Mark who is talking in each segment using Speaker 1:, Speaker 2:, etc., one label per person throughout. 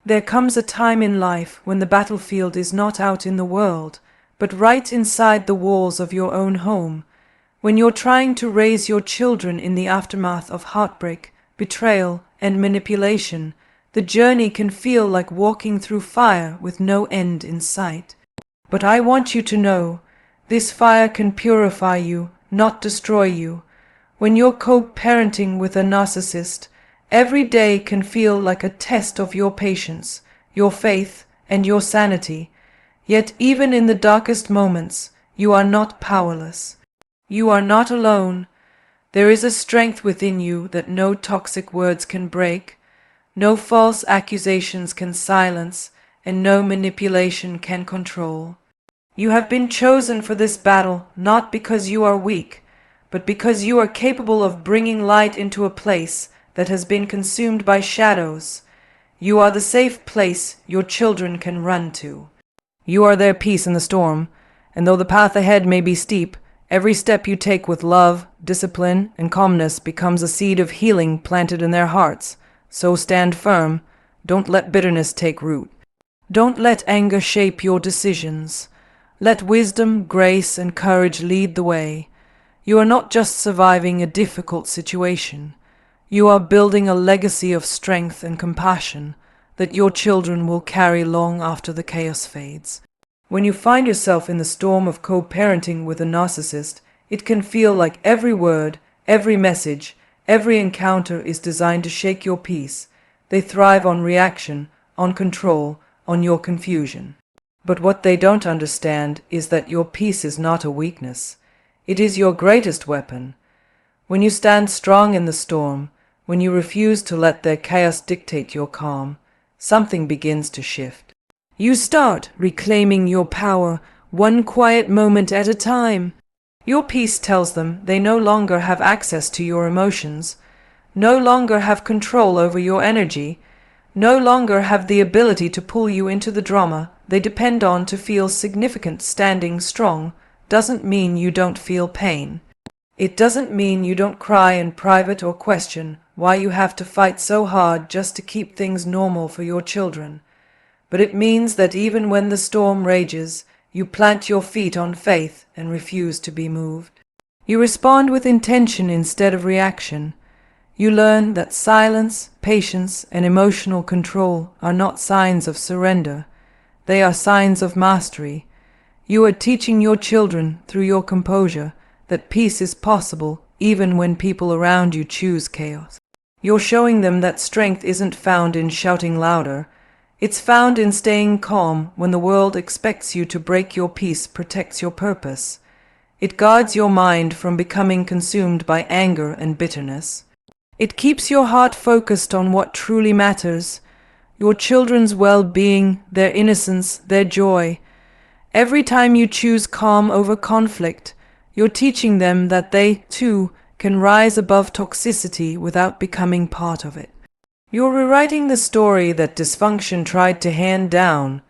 Speaker 1: There comes a time in life when the battlefield is not out in the world, but right inside the walls of your own home, when you're trying to raise your children in the aftermath of heartbreak, betrayal, and manipulation. The journey can feel like walking through fire with no end in sight. But I want you to know, this fire can purify you, not destroy you. When you're co-parenting with a narcissist, every day can feel like a test of your patience, your faith, and your sanity. Yet even in the darkest moments, you are not powerless. You are not alone. There is a strength within you that no toxic words can break, no false accusations can silence, and no manipulation can control. You have been chosen for this battle not because you are weak, but because you are capable of bringing light into a place that has been consumed by shadows. You are the safe place your children can run to. You are their peace in the storm, and though the path ahead may be steep, every step you take with love, discipline, and calmness becomes a seed of healing planted in their hearts. So stand firm. Don't let bitterness take root. Don't let anger shape your decisions. Let wisdom, grace, and courage lead the way. You are not just surviving a difficult situation. You are building a legacy of strength and compassion that your children will carry long after the chaos fades. When you find yourself in the storm of co-parenting with a narcissist, it can feel like every word, every message, every encounter is designed to shake your peace. They thrive on reaction, on control, on your confusion. But what they don't understand is that your peace is not a weakness. It is your greatest weapon. When you stand strong in the storm, when you refuse to let their chaos dictate your calm, something begins to shift. You start reclaiming your power, one quiet moment at a time. Your peace tells them they no longer have access to your emotions, no longer have control over your energy, no longer have the ability to pull you into the drama they depend on to feel significant. Standing strong doesn't mean you don't feel pain. It doesn't mean you don't cry in private or question why you have to fight so hard just to keep things normal for your children. But it means that even when the storm rages, you plant your feet on faith and refuse to be moved. You respond with intention instead of reaction. You learn that silence, patience, and emotional control are not signs of surrender. They are signs of mastery. You are teaching your children through your composure that peace is possible even when people around you choose chaos. You're showing them that strength isn't found in shouting louder. It's found in staying calm when the world expects you to break. Your peace protects your purpose. It guards your mind from becoming consumed by anger and bitterness. It keeps your heart focused on what truly matters, your children's well-being, their innocence, their joy. Every time you choose calm over conflict, you're teaching them that they, too, can rise above toxicity without becoming part of it. You're rewriting the story that dysfunction tried to hand down,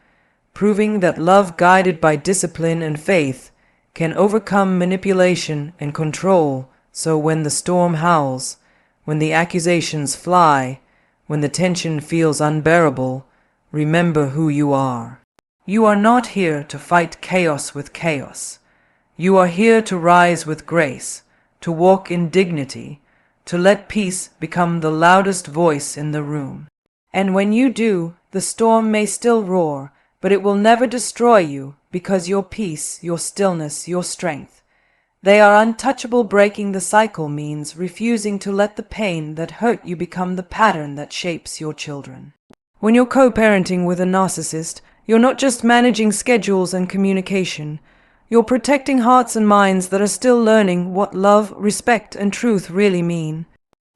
Speaker 1: proving that love guided by discipline and faith can overcome manipulation and control. So when the storm howls, when the accusations fly, when the tension feels unbearable, remember who you are. You are not here to fight chaos with chaos. You are here to rise with grace, to walk in dignity, to let peace become the loudest voice in the room. And when you do, the storm may still roar, but it will never destroy you, because your peace, your stillness, your strength, they are untouchable. Breaking the cycle means refusing to let the pain that hurt you become the pattern that shapes your children. When you're co-parenting with a narcissist, you're not just managing schedules and communication. You're protecting hearts and minds that are still learning what love, respect, and truth really mean.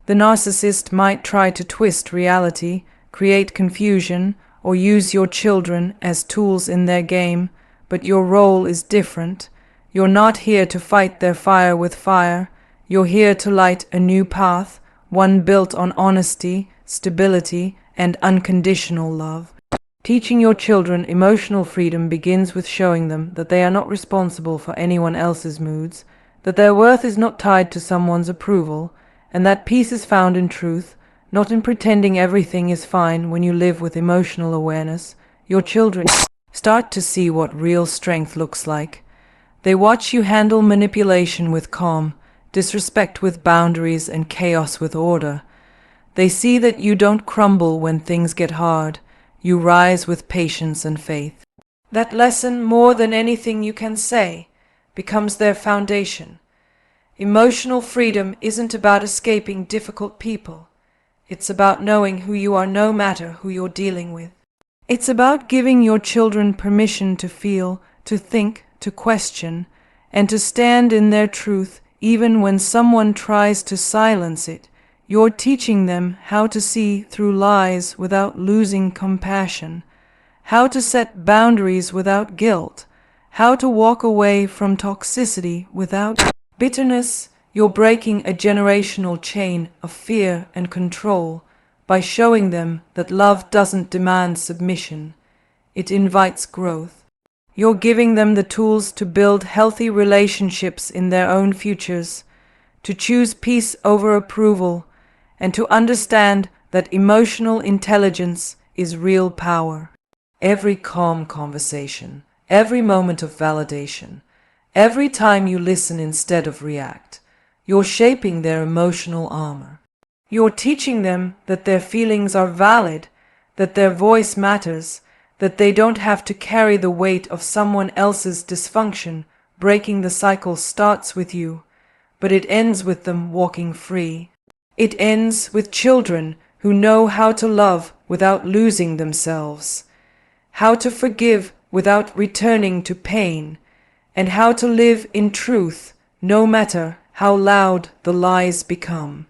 Speaker 1: The narcissist might try to twist reality, create confusion, or use your children as tools in their game, but your role is different. You're not here to fight their fire with fire. You're here to light a new path, one built on honesty, stability, and unconditional love. Teaching your children emotional freedom begins with showing them that they are not responsible for anyone else's moods, that their worth is not tied to someone's approval, and that peace is found in truth, not in pretending everything is fine. When you live with emotional awareness, your children start to see what real strength looks like. They watch you handle manipulation with calm, disrespect with boundaries, and chaos with order. They see that you don't crumble when things get hard. You rise with patience and faith. That lesson, more than anything you can say, becomes their foundation. Emotional freedom isn't about escaping difficult people. It's about knowing who you are no matter who you're dealing with. It's about giving your children permission to feel, to think, to question, and to stand in their truth even when someone tries to silence it. You're teaching them how to see through lies without losing compassion, how to set boundaries without guilt, how to walk away from toxicity without bitterness. You're breaking a generational chain of fear and control by showing them that love doesn't demand submission, it invites growth. You're giving them the tools to build healthy relationships in their own futures, to choose peace over approval, and to understand that emotional intelligence is real power. Every calm conversation, every moment of validation, every time you listen instead of react, you're shaping their emotional armor. You're teaching them that their feelings are valid, that their voice matters, that they don't have to carry the weight of someone else's dysfunction. Breaking the cycle starts with you, but it ends with them walking free. It ends with children who know how to love without losing themselves, how to forgive without returning to pain, and how to live in truth no matter how loud the lies become.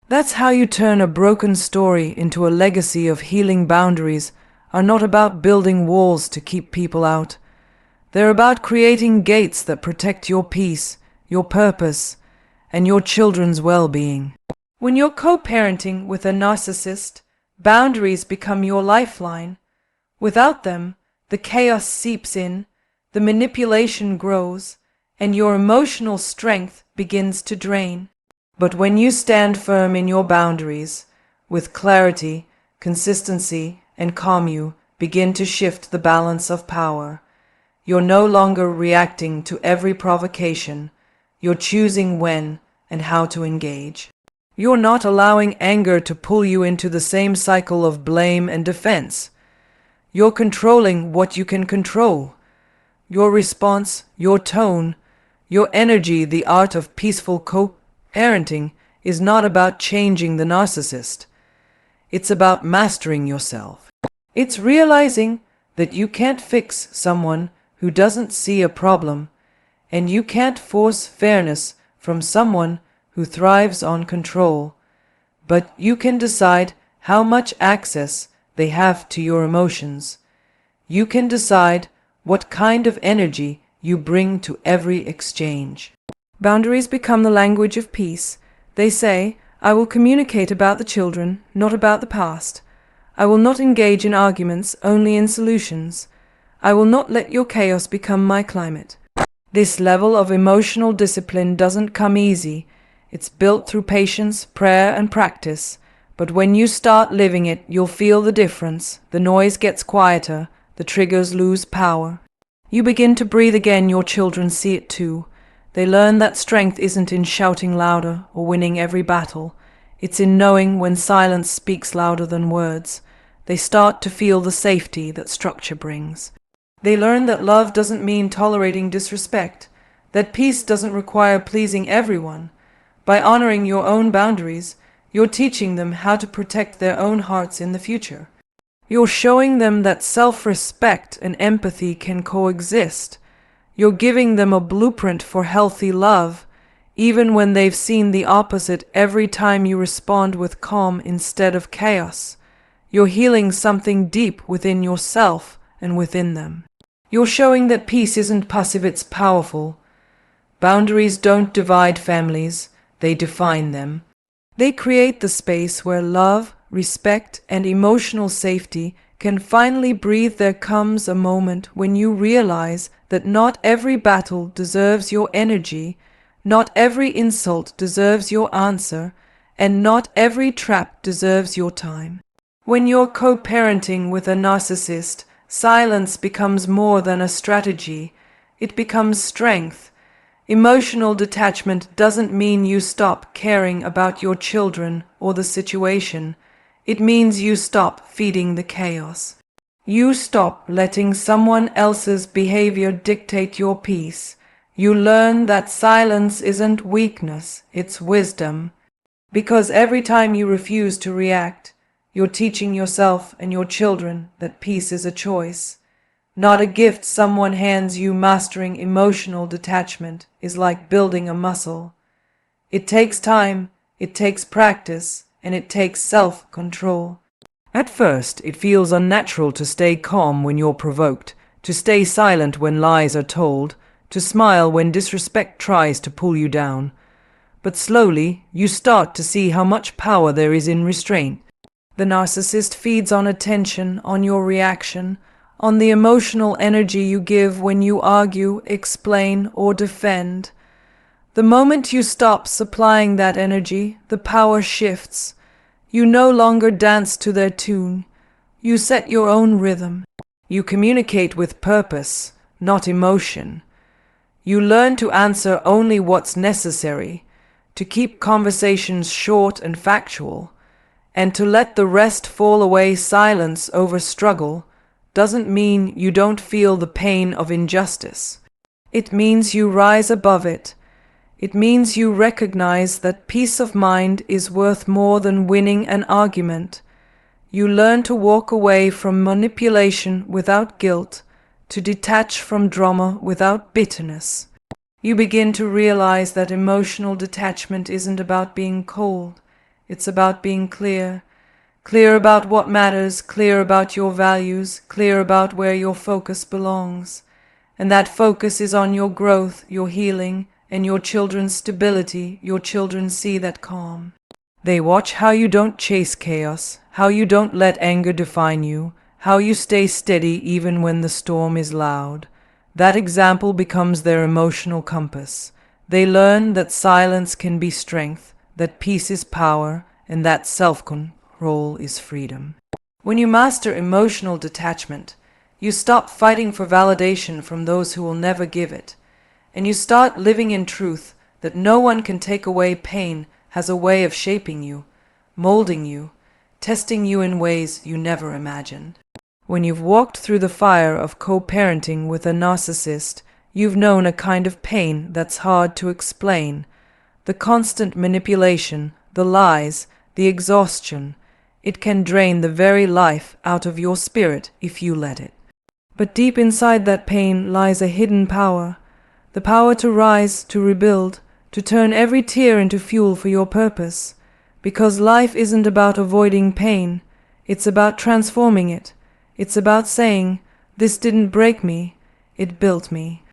Speaker 1: That's how you turn a broken story into a legacy of healing. Boundaries are not about building walls to keep people out. They're about creating gates that protect your peace, your purpose, and your children's well-being. When you're co-parenting with a narcissist, boundaries become your lifeline. Without them, the chaos seeps in, the manipulation grows, and your emotional strength begins to drain. But when you stand firm in your boundaries, with clarity, consistency, and calm, you begin to shift the balance of power. You're no longer reacting to every provocation. You're choosing when and how to engage. You're not allowing anger to pull you into the same cycle of blame and defense. You're controlling what you can control. Your response, your tone, your energy. The art of peaceful co-parenting is not about changing the narcissist. It's about mastering yourself. It's realizing that you can't fix someone who doesn't see a problem, and you can't force fairness from someone who thrives on control, but you can decide how much access they have to your emotions. You can decide what kind of energy you bring to every exchange. Boundaries become the language of peace. They say, I will communicate about the children, not about the past. I will not engage in arguments, only in solutions. I will not let your chaos become my climate. This level of emotional discipline doesn't come easy. It's built through patience, prayer, and practice. But when you start living it, you'll feel the difference. The noise gets quieter. The triggers lose power. You begin to breathe again. Your children see it too. They learn that strength isn't in shouting louder or winning every battle. It's in knowing when silence speaks louder than words. They start to feel the safety that structure brings. They learn that love doesn't mean tolerating disrespect, that peace doesn't require pleasing everyone. By honoring your own boundaries, you're teaching them how to protect their own hearts in the future. You're showing them that self-respect and empathy can coexist. You're giving them a blueprint for healthy love, even when they've seen the opposite. Every time you respond with calm instead of chaos, you're healing something deep within yourself and within them. You're showing that peace isn't passive, it's powerful. Boundaries don't divide families, they define them. They create the space where love, respect, and emotional safety can finally breathe. There comes a moment when you realize that not every battle deserves your energy, not every insult deserves your answer, and not every trap deserves your time. When you're co-parenting with a narcissist, silence becomes more than a strategy. It becomes strength. Emotional detachment doesn't mean you stop caring about your children or the situation. It means you stop feeding the chaos. You stop letting someone else's behavior dictate your peace. You learn that silence isn't weakness, it's wisdom. Because every time you refuse to react, you're teaching yourself and your children that peace is a choice, not a gift someone hands you. Mastering emotional detachment is like building a muscle. It takes time, it takes practice, and it takes self-control. At first, it feels unnatural to stay calm when you're provoked, to stay silent when lies are told, to smile when disrespect tries to pull you down. But slowly, you start to see how much power there is in restraint. The narcissist feeds on attention, on your reaction, on the emotional energy you give when you argue, explain, or defend. The moment you stop supplying that energy, the power shifts. You no longer dance to their tune. You set your own rhythm. You communicate with purpose, not emotion. You learn to answer only what's necessary, to keep conversations short and factual, and to let the rest fall away. Silence over struggle doesn't mean you don't feel the pain of injustice. It means you rise above it. It means you recognize that peace of mind is worth more than winning an argument. You learn to walk away from manipulation without guilt, to detach from drama without bitterness. You begin to realize that emotional detachment isn't about being cold. It's about being clear. Clear about what matters, clear about your values, clear about where your focus belongs. And that focus is on your growth, your healing, and your children's stability. Your children see that calm. They watch how you don't chase chaos, how you don't let anger define you, how you stay steady even when the storm is loud. That example becomes their emotional compass. They learn that silence can be strength, that peace is power, and that self-control is freedom. When you master emotional detachment, you stop fighting for validation from those who will never give it, and you start living in truth that no one can take away. Pain has a way of shaping you, molding you, testing you in ways you never imagined. When you've walked through the fire of co-parenting with a narcissist, you've known a kind of pain that's hard to explain. The constant manipulation, the lies, the exhaustion. It can drain the very life out of your spirit if you let it. But deep inside that pain lies a hidden power. The power to rise, to rebuild, to turn every tear into fuel for your purpose. Because life isn't about avoiding pain. It's about transforming it. It's about saying, "This didn't break me, it built me."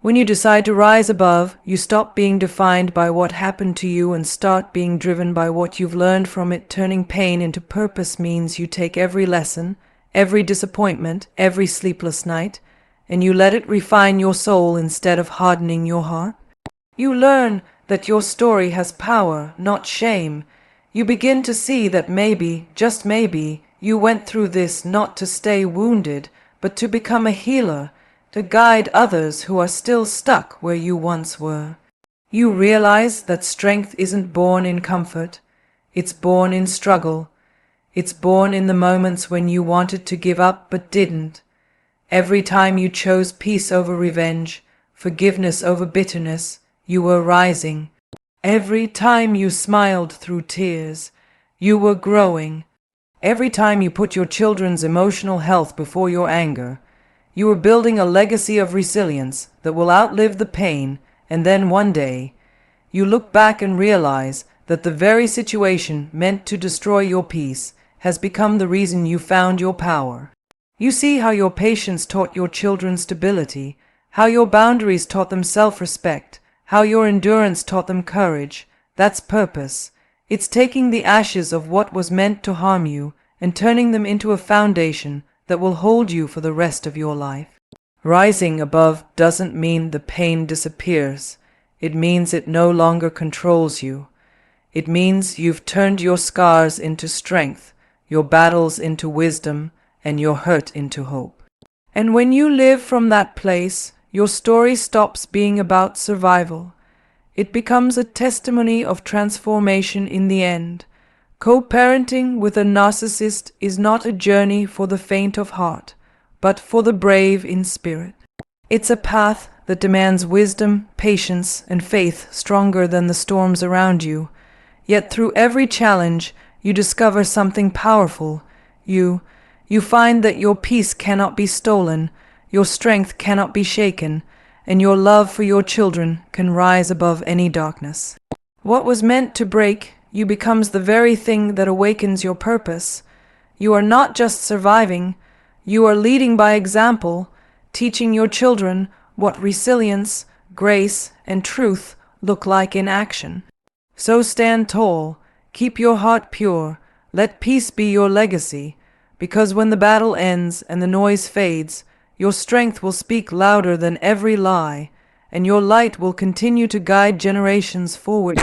Speaker 1: When you decide to rise above, you stop being defined by what happened to you and start being driven by what you've learned from it. Turning pain into purpose means you take every lesson, every disappointment, every sleepless night, and you let it refine your soul instead of hardening your heart. You learn that your story has power, not shame. You begin to see that maybe, just maybe, you went through this not to stay wounded, but to become a healer, to guide others who are still stuck where you once were. You realize that strength isn't born in comfort. It's born in struggle. It's born in the moments when you wanted to give up but didn't. Every time you chose peace over revenge, forgiveness over bitterness, you were rising. Every time you smiled through tears, you were growing. Every time you put your children's emotional health before your anger, you were building a legacy of resilience that will outlive the pain, and then one day, you look back and realize that the very situation meant to destroy your peace has become the reason you found your power. You see how your patience taught your children stability, how your boundaries taught them self-respect, how your endurance taught them courage. That's purpose. It's taking the ashes of what was meant to harm you and turning them into a foundation that will hold you for the rest of your life. Rising above doesn't mean the pain disappears. It means it no longer controls you. It means you've turned your scars into strength, your battles into wisdom, and your hurt into hope. And when you live from that place, your story stops being about survival. It becomes a testimony of transformation in the end. Co-parenting with a narcissist is not a journey for the faint of heart, but for the brave in spirit. It's a path that demands wisdom, patience, and faith stronger than the storms around you. Yet through every challenge, you discover something powerful. You find that your peace cannot be stolen, your strength cannot be shaken, and your love for your children can rise above any darkness. What was meant to break you becomes the very thing that awakens your purpose. You are not just surviving, you are leading by example, teaching your children what resilience, grace, and truth look like in action. So stand tall, keep your heart pure, let peace be your legacy, because when the battle ends and the noise fades, your strength will speak louder than every lie, and your light will continue to guide generations forward.